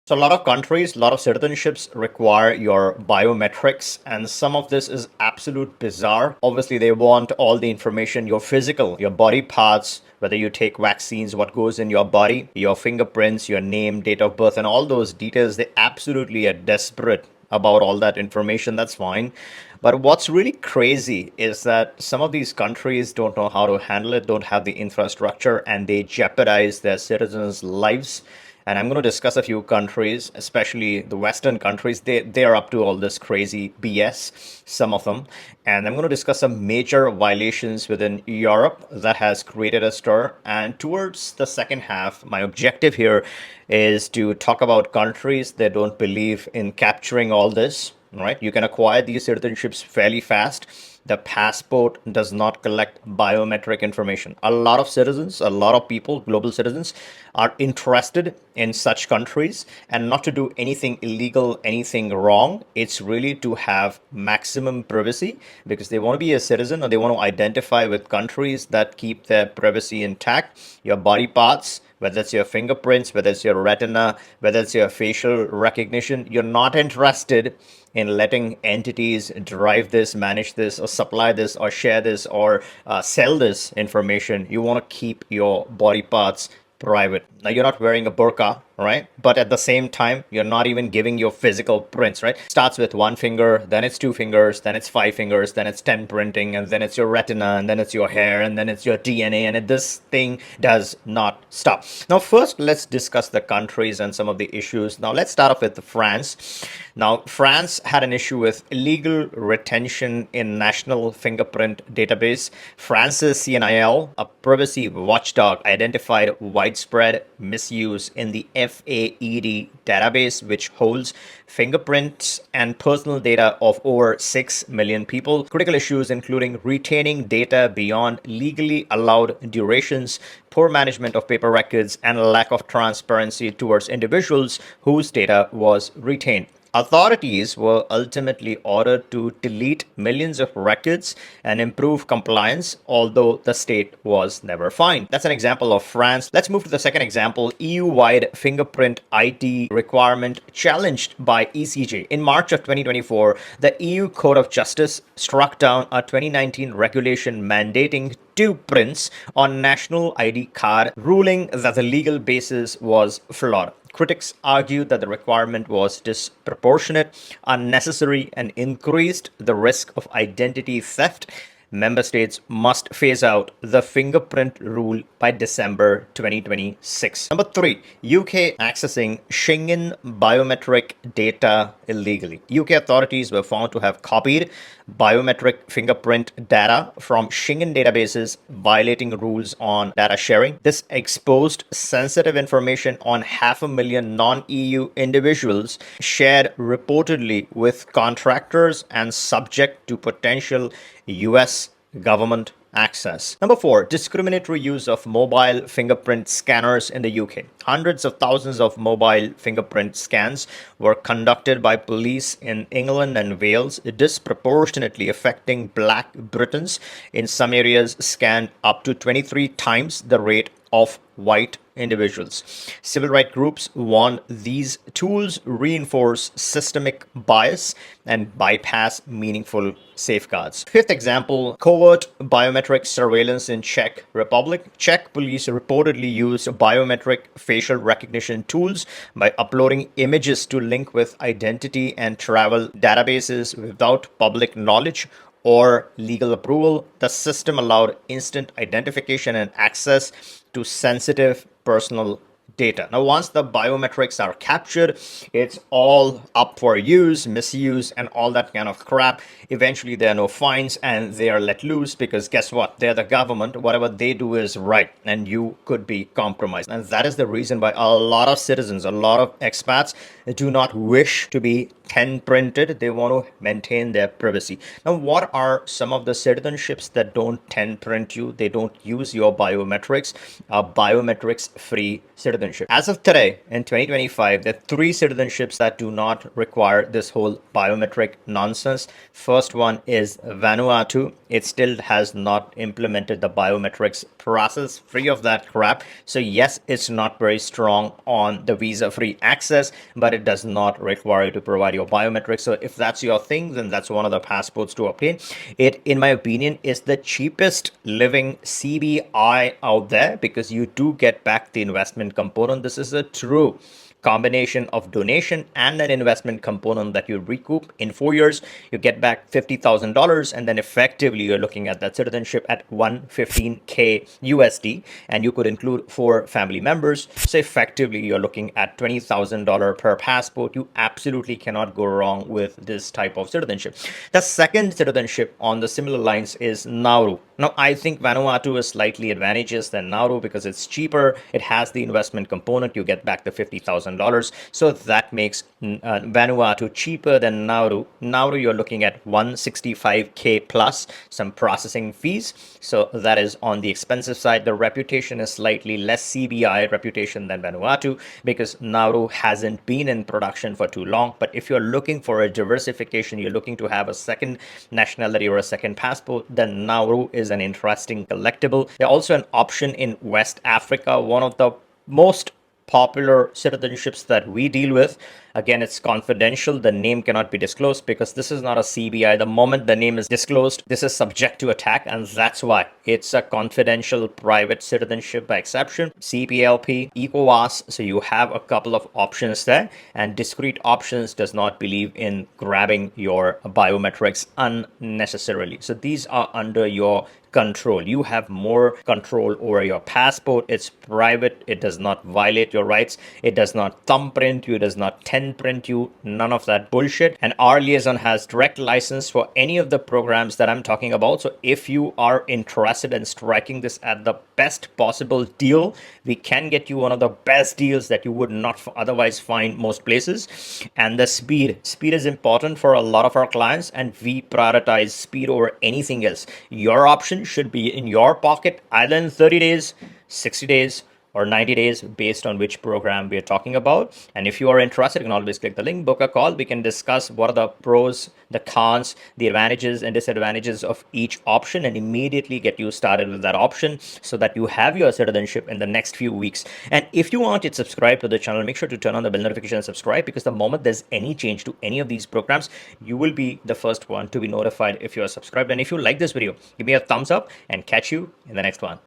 So a lot of countries, a lot of citizenships require your biometrics, and some of this is absolute bizarre. Obviously, they want all the information, your physical, your body parts, whether you take vaccines, what goes in your body, your fingerprints, your name, date of birth, and all those details. They absolutely are desperate about all that information. That's fine. But what's really crazy is that some of these countries don't know how to handle it, don't have the infrastructure, and they jeopardize their citizens' lives. And I'm going to discuss a few countries, especially the Western countries. They are up to all this crazy BS, some of them. And I'm going to discuss some major violations within Europe that has created a stir. And towards the second half, my objective here is to talk about countries that don't believe in capturing all this. Right? You can acquire these citizenships fairly fast. The passport does not collect biometric information. A lot of citizens, a lot of people, global citizens, are interested in such countries, and not to do anything illegal, anything wrong. It's really to have maximum privacy because they want to be a citizen, or they want to identify with countries that keep their privacy intact. Your body parts, whether it's your fingerprints, whether it's your retina, whether it's your facial recognition, you're not interested in letting entities drive this, manage this, or supply this, or share this, or sell this information. You want to keep your body parts private. Now, you're not wearing a burqa, right? But at the same time, you're not even giving your physical prints, right? Starts with one finger, then it's two fingers, then it's five fingers, then it's 10 printing, and then it's your retina, and then it's your hair, and then it's your DNA, and this thing does not stop. Now, first, let's discuss the countries and some of the issues. Now, let's start off with France. Now, France had an issue with illegal retention in national fingerprint database. France's CNIL, a privacy watchdog, identified widespread misuse in the FAED database, which holds fingerprints and personal data of over 6 million people. Critical issues including retaining data beyond legally allowed durations, poor management of paper records, and lack of transparency towards individuals whose data was retained. Authorities were ultimately ordered to delete millions of records and improve compliance, although the state was never fined. That's an example of France. Let's move to the second example, EU-wide fingerprint ID requirement challenged by ECJ. In March of 2024, the EU Court of Justice struck down a 2019 regulation mandating two prints on national ID card, ruling that the legal basis was flawed. Critics argued that the requirement was disproportionate, unnecessary, and increased the risk of identity theft. Member states must phase out the fingerprint rule by December 2026. Number three, UK accessing Schengen biometric data illegally. UK authorities were found to have copied biometric fingerprint data from Schengen databases, violating rules on data sharing. This exposed sensitive information on 500,000 non-EU individuals, shared reportedly with contractors and subject to potential US government access. Number four, discriminatory use of mobile fingerprint scanners in the UK. Hundreds of thousands of mobile fingerprint scans were conducted by police in England and Wales, disproportionately affecting Black Britons. In some areas, scanned up to 23 times the rate of white individuals. Civil rights groups warn these tools reinforce systemic bias and bypass meaningful safeguards. Fifth example, covert biometric surveillance in Czech Republic. Czech police reportedly used biometric facial recognition tools by uploading images to link with identity and travel databases without public knowledge or legal approval. The system allowed instant identification and access to sensitive personal data. Now, once the biometrics are captured, it's all up for use, misuse, and all that kind of crap. Eventually, there are no fines and they are let loose because guess what? They're the government. Whatever they do is right, and you could be compromised. And that is the reason why a lot of citizens, a lot of expats do not wish to be 10 printed. They want to maintain their privacy. Now, what are some of the citizenships that don't 10 print you? They don't use your biometrics, biometrics free citizenship. As of today in 2025, there are three citizenships that do not require this whole biometric nonsense. First one is Vanuatu. It still has not implemented the biometrics process, free of that crap. So yes, it's not very strong on the visa free access, but it does not require you to provide your biometrics. So if that's your thing, then that's one of the passports to obtain. It, in my opinion, is the cheapest living CBI out there, because you do get back the investment component. This is a true combination of donation and an investment component that you recoup in 4 years. You get back $50,000, and then effectively you're looking at that citizenship at 115K USD, and you could include 4 family members. So effectively you're looking at $20,000 per passport. You absolutely cannot go wrong with this type of citizenship. The second citizenship on the similar lines is Nauru. Now, I think Vanuatu is slightly advantageous than Nauru because it's cheaper. It has the investment component. You get back the $50,000. So that makes Vanuatu cheaper than Nauru. Nauru, you're looking at 165K plus some processing fees. So that is on the expensive side. The reputation is slightly less CBI reputation than Vanuatu because Nauru hasn't been in production for too long. But if you're looking for a diversification, you're looking to have a second nationality or a second passport, then Nauru is an interesting collectible. There's also an option in West Africa, one of the most popular citizenships that we deal with. Again, it's confidential. The name cannot be disclosed because this is not a CBI. The moment the name is disclosed, this is subject to attack, and that's why it's a confidential private citizenship by exception. CPLP, ECOWAS. So you have a couple of options there, and discrete options does not believe in grabbing your biometrics unnecessarily. So these are under your control. You have more control over your passport. It's private. It does not violate your rights. It does not thumbprint you. It does not 10 print you. None of that bullshit. And our liaison has direct license for any of the programs that I'm talking about. So if you are interested in striking this at the best possible deal, we can get you one of the best deals that you would not otherwise find most places. And the speed is important for a lot of our clients, and we prioritize speed over anything else. Your option should be in your pocket either in 30 days, 60 days, or 90 days based on which program we are talking about. And if you are interested, you can always click the link, book a call. We can discuss what are the pros, the cons, the advantages and disadvantages of each option, and immediately get you started with that option so that you have your citizenship in the next few weeks. And if you want to subscribe to the channel, make sure to turn on the bell notification and subscribe, because the moment there's any change to any of these programs, you will be the first one to be notified if you are subscribed. And if you like this video, give me a thumbs up, and catch you in the next one.